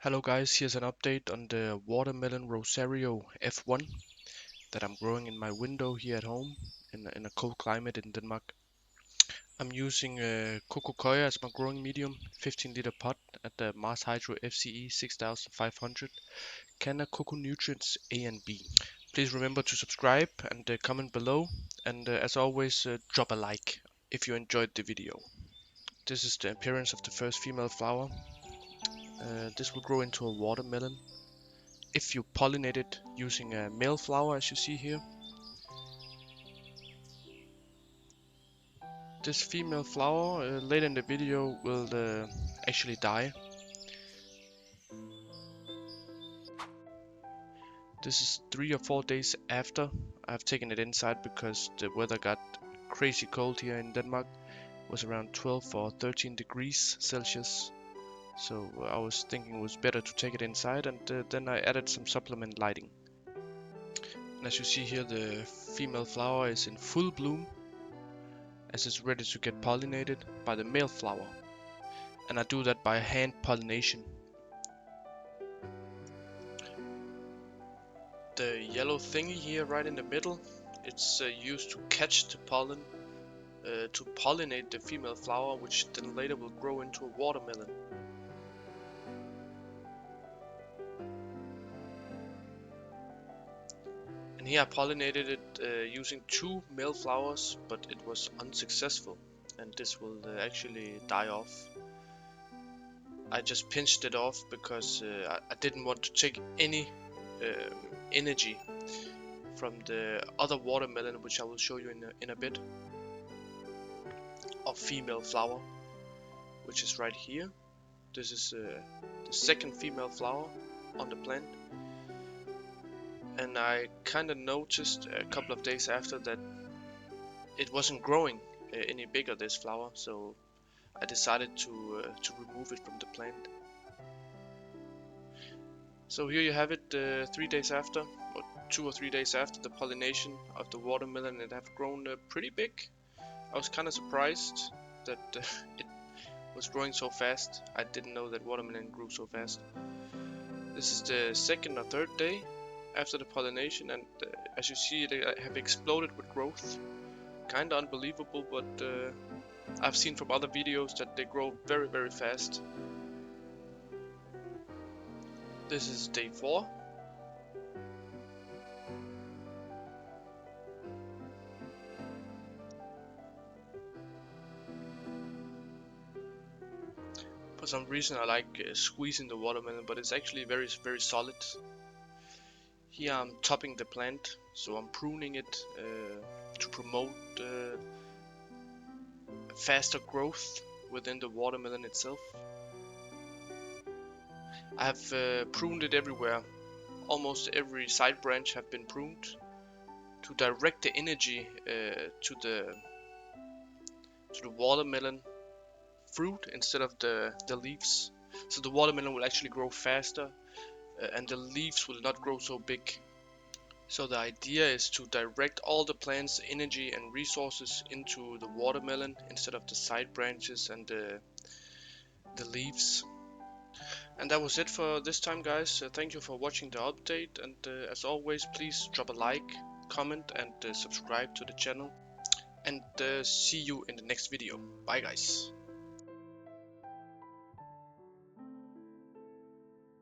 Hello guys, here's an update on the watermelon Rosario F1 that I'm growing in my window here at home in a cold climate in Denmark. I'm using Coco Coir as my growing medium, 15-liter pot at the Mars Hydro FCE 6500, Canna Coco Nutrients A and B. Please remember to subscribe and comment below, and as always drop a like if you enjoyed the video. This is the appearance of the first female flower. This will grow into a watermelon if you pollinate it using a male flower, as you see here. This female flower later in the video will actually die. This is 3 or 4 days after I've taken it inside because the weather got crazy cold here in Denmark. It was around 12 or 13 degrees Celsius. So I was thinking it was better to take it inside, and then I added some supplement lighting. And as you see here, the female flower is in full bloom as it's ready to get pollinated by the male flower. And I do that by hand pollination. The yellow thingy here right in the middle, it's used to catch the pollen, to pollinate the female flower, which then later will grow into a watermelon. And here I pollinated it using 2 male flowers, but it was unsuccessful, and this will actually die off. I just pinched it off because I didn't want to take any energy from the other watermelon, which I will show you in a bit, of female flower, which is right here. This is the second female flower on the plant, and I kind of noticed a couple of days after that it wasn't growing any bigger, this flower, so I decided to remove it from the plant. So here you have it 3 days after, or 2 or 3 days after the pollination of the watermelon. It have grown pretty big. I was kind of surprised that it was growing so fast. I didn't know that watermelon grew so fast. This is the second or third day after the pollination, and as you see, they have exploded with growth. Kinda unbelievable, but I've seen from other videos that they grow very, very fast. This is day 4. For some reason I like squeezing the watermelon, but it's actually very, very solid. Here I'm topping the plant, so I'm pruning it to promote faster growth within the watermelon itself. I have pruned it everywhere. Almost every side branch have been pruned to direct the energy to the watermelon fruit instead of the leaves. So the watermelon will actually grow faster and the leaves will not grow so big. So the idea is to direct all the plant's energy and resources into the watermelon instead of the side branches and the leaves. And that was it for this time, guys. Thank you for watching the update, and as always, please drop a like, comment, and subscribe to the channel. And see you in the next video. Bye, guys.